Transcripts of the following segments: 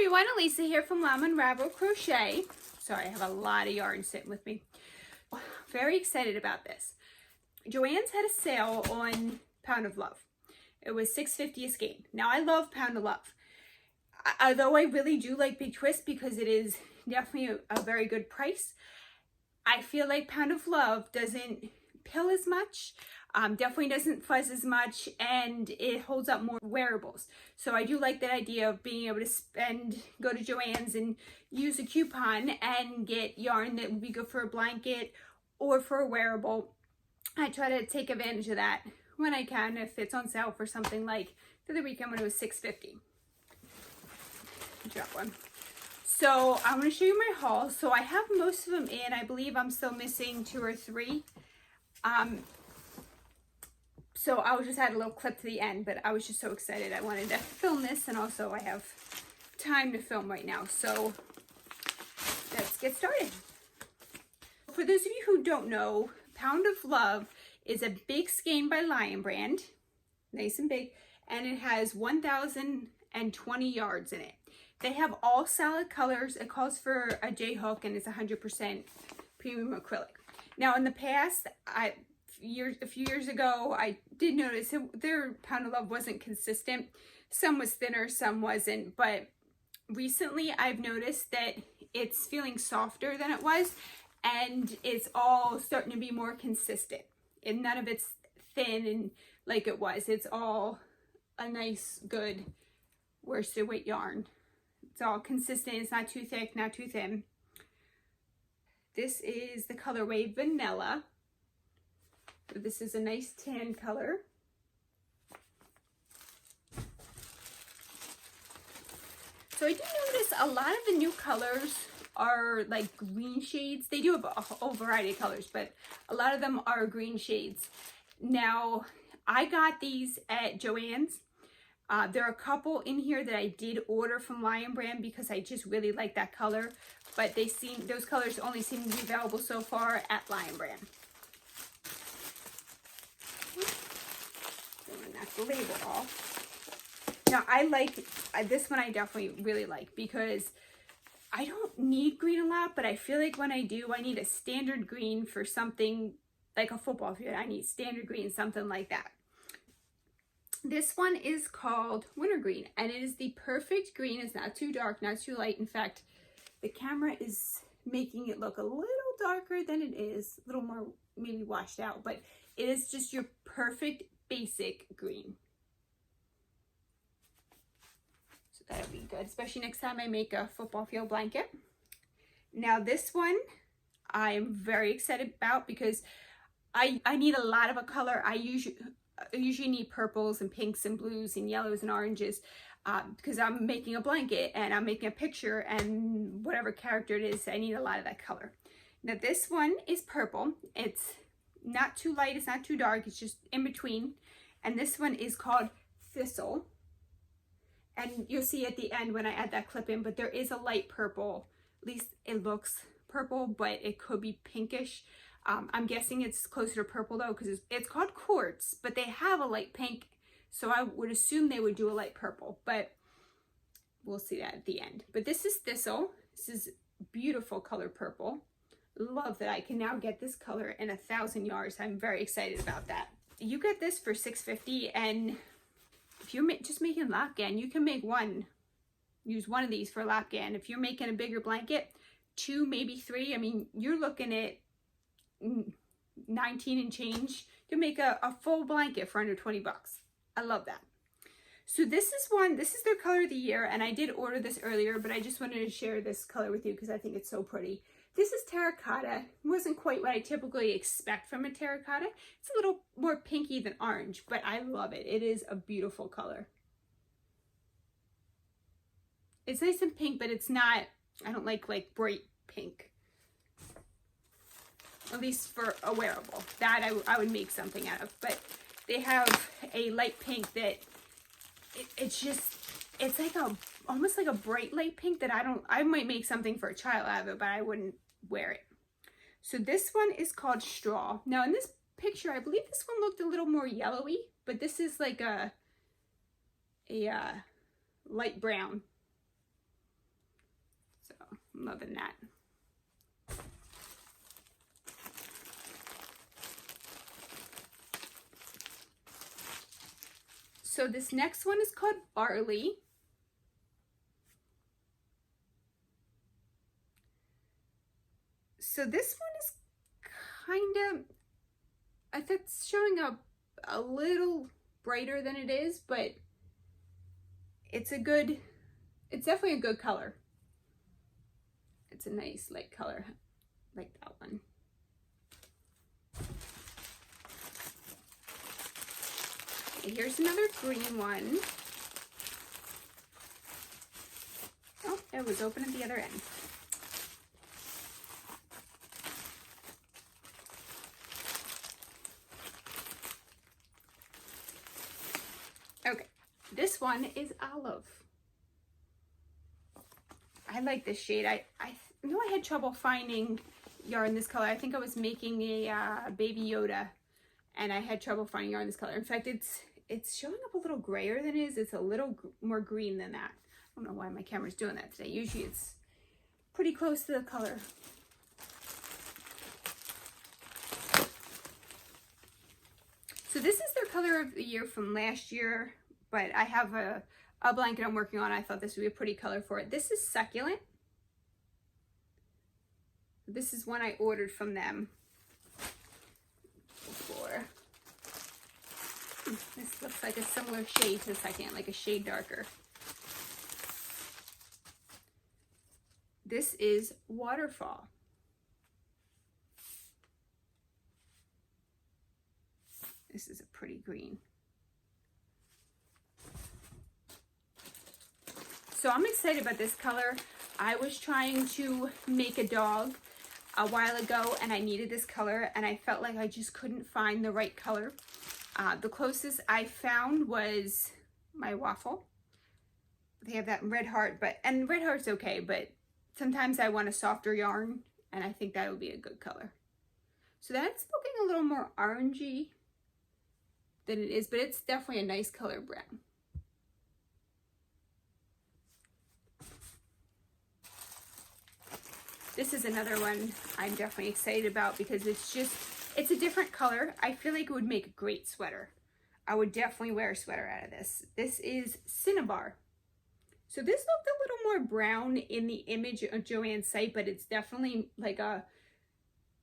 everyone, Elisa here from Llama Unraveled Crochet. Sorry, I have a lot of yarn sitting with me. Very excited about this. Joann's had a sale on Pound of Love. It was $6.50 a skein. Now I love Pound of Love. Although I really do like Big Twist because it is definitely a very good price, I feel like Pound of Love doesn't pill as much. Definitely doesn't fuzz as much, and it holds up more wearables. So I do like that idea of being able to go to Joann's and use a coupon and get yarn that would be good for a blanket or for a wearable. I try to take advantage of that when I can if it's on sale for something like the other weekend when it was $6.50. Drop one. So I'm going to show you my haul. So I have most of them in. I believe I'm still missing 2 or 3. So I'll just add a little clip to the end, but I was just so excited. I wanted to film this, and also I have time to film right now. So let's get started. For those of you who don't know, Pound of Love is a big skein by Lion Brand, nice and big, and it has 1,020 yards in it. They have all solid colors. It calls for a J-hook, and it's 100% premium acrylic. Now in the past, a few years ago, I did notice their Pound of Love wasn't consistent. Some was thinner, some wasn't, but recently I've noticed that it's feeling softer than it was, and it's all starting to be more consistent. And none of it's thin and like it was. It's all a nice, good worsted weight yarn. It's all consistent. It's not too thick, not too thin. This is the colorway Vanilla. So this is a nice tan color. So I do notice a lot of the new colors are like green shades. They do have a whole variety of colors, but a lot of them are green shades. Now, I got these at Joann's. There are a couple in here that I did order from Lion Brand because I just really like that color, but those colors only seem to be available so far at Lion Brand. Knock the label off. Now I like this one. I definitely really like because I don't need green a lot, but I feel like when I do, I need a standard green for something like a football field. I need standard green, something like that. This one is called Wintergreen, and it is the perfect green. It's not too dark, not too light. In fact, the camera is making it look a little darker than it is, a little more maybe washed out, but it is just your perfect basic green. So that'll be good, especially next time I make a football field blanket. Now this one I'm very excited about because I need a lot of a color. I usually need purples and pinks and blues and yellows and oranges because I'm making a blanket and I'm making a picture, and whatever character it is, I need a lot of that color. Now this one is purple. It's not too light, it's not too dark, it's just in between. And this one is called Thistle. And you'll see at the end when I add that clip in, but there is a light purple. At least it looks purple, but it could be pinkish. I'm guessing it's closer to purple though, because it's called Quartz, but they have a light pink. So I would assume they would do a light purple, but we'll see that at the end. But this is Thistle. This is beautiful color purple. Love that I can now get this color in 1,000 yards. I'm very excited about that. You get this for $6.50, and if you're just making lopgan, you can make use one of these for lopgan. If you're making a bigger blanket, 2, maybe 3, I mean, you're looking at 19 and change to make a full blanket for under 20 bucks. I love that. So this is their color of the year, and I did order this earlier, but I just wanted to share this color with you because I think it's so pretty. This is Terracotta. It wasn't quite what I typically expect from a terracotta. It's a little more pinky than orange, but I love it. It is a beautiful color. It's nice and pink, but it's not, I don't like bright pink. At least for a wearable. That I would make something out of. But they have a light pink that it's like almost like a bright light pink that I might make something for a child out of it, but I wouldn't wear it. So this one is called Straw. Now in this picture, I believe this one looked a little more yellowy, but this is like a light brown. I'm loving that. So this next one is called Barley. So this one is kind of, I think it's showing up a little brighter than it is, but it's definitely a good color. It's a nice light color, like that one. Okay, here's another green one. Oh, it was open at the other end. Okay, this one is Olive. I like this shade. I know I had trouble finding yarn this color. I think I was making a Baby Yoda, and I had trouble finding yarn this color. In fact, it's showing up a little grayer than it is. It's a little more green than that. I don't know why my camera's doing that today. Usually it's pretty close to the color. So this is their color of the year from last year, but I have a blanket I'm working on. I thought this would be a pretty color for it. This is Succulent. This is one I ordered from them before. This looks like a similar shade to the Succulent, like a shade darker. This is Waterfall. This is a pretty green. So I'm excited about this color. I was trying to make a dog a while ago and I needed this color and I felt like I just couldn't find the right color. The closest I found was my Waffle. They have that red heart, and red heart's okay, but sometimes I want a softer yarn and I think that would be a good color. So that's looking a little more orangey than it is, but it's definitely a nice color brown. This is another one I'm definitely excited about because it's a different color. I feel like it would make a great sweater. I would definitely wear a sweater out of this. This is Cinnabar. So this looked a little more brown in the image of Joanne's site, but it's definitely like a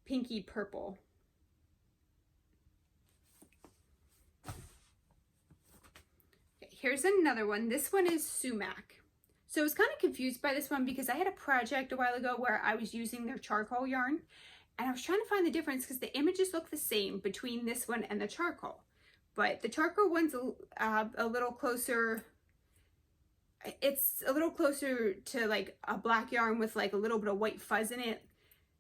pinky purple. Okay, here's another one. This one is Sumac. So I was kind of confused by this one because I had a project a while ago where I was using their charcoal yarn and I was trying to find the difference because the images look the same between this one and the charcoal. But the charcoal one's a little closer, it's a little closer to like a black yarn with like a little bit of white fuzz in it.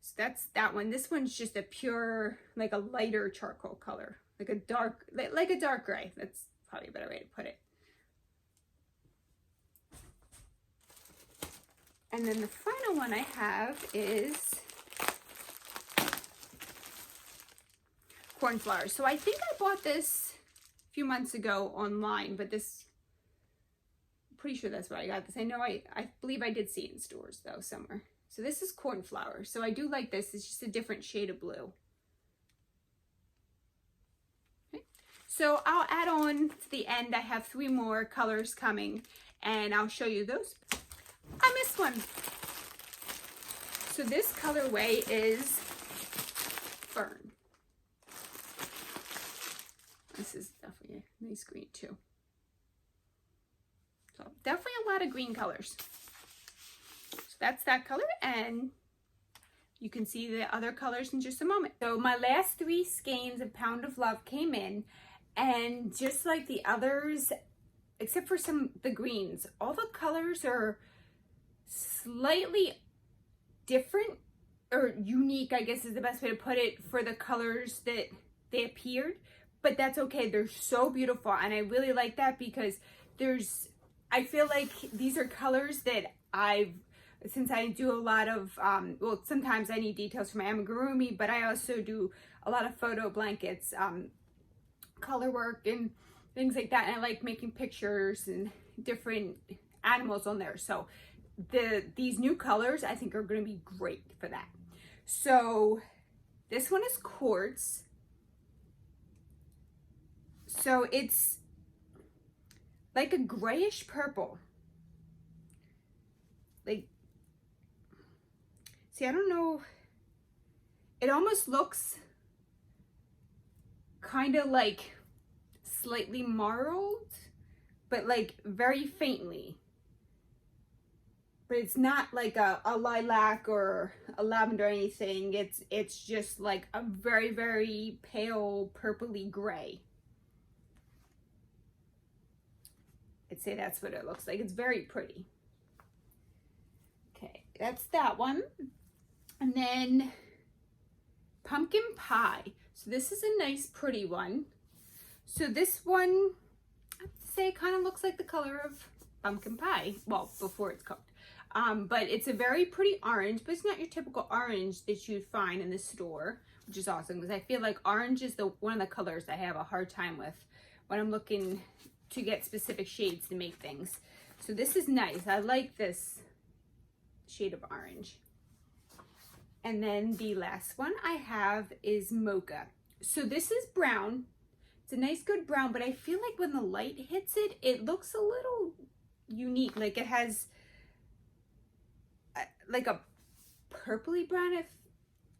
So that's that one. This one's just a pure, like a lighter charcoal color, like a dark gray. That's probably a better way to put it. And then the final one I have is Cornflowers. So I think I bought this a few months ago online, but this, I'm pretty sure that's where I got this. I know I believe I did see it in stores though somewhere. So this is Cornflowers. So I do like this. It's just a different shade of blue. Okay. So I'll add on to the end. I have 3 more colors coming and I'll show you those. I missed one. So this colorway is Fern. This is definitely a nice green too. So definitely a lot of green colors. So that's that color and you can see the other colors in just a moment. So my last 3 skeins of Pound of Love came in and just like the others, except for the greens, all the colors are slightly different or unique, I guess is the best way to put it, for the colors that they appeared, but that's okay. They're so beautiful and I really like that because I feel like these are colors that since I do a lot of, well, sometimes I need details for my amigurumi, but I also do a lot of photo blankets, color work and things like that, and I like making pictures and different animals on there. So these new colors I think are going to be great for that. So this one is quartz. So it's like a grayish purple. Like, see, I don't know. It almost looks kind of like slightly marled, but like very faintly. But it's not like a lilac or a lavender or anything. It's just like a very, very pale purpley gray. I'd say that's what it looks like. It's very pretty. Okay, that's that one. And then pumpkin pie. So this is a nice pretty one. So this one, I'd say, kind of looks like the color of pumpkin pie. Well, before it's cooked. But it's a very pretty orange, but it's not your typical orange that you'd find in the store, which is awesome because I feel like orange is one of the colors I have a hard time with when I'm looking to get specific shades to make things. So this is nice. I like this shade of orange. And then the last one I have is mocha. So this is brown. It's a nice good brown, but I feel like when the light hits it, it looks a little unique. Like it has like a purpley brown, if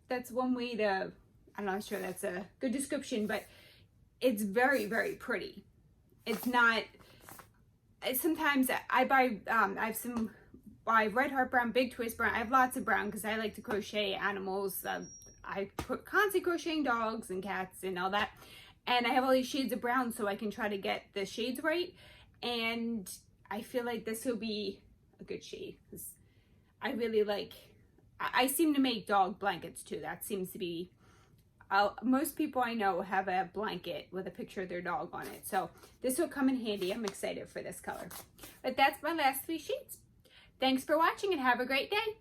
that's one way to, I'm not sure that's a good description, but it's very, very pretty. It's not, sometimes I buy, I have Red Heart Brown, Big Twist Brown. I have lots of brown because I like to crochet animals. I put constantly crocheting dogs and cats and all that. And I have all these shades of brown so I can try to get the shades right. And I feel like this will be a good shade because I really like, I seem to make dog blankets too. That seems to be, most people I know have a blanket with a picture of their dog on it. So this will come in handy. I'm excited for this color. But that's my last 3 sheets. Thanks for watching and have a great day.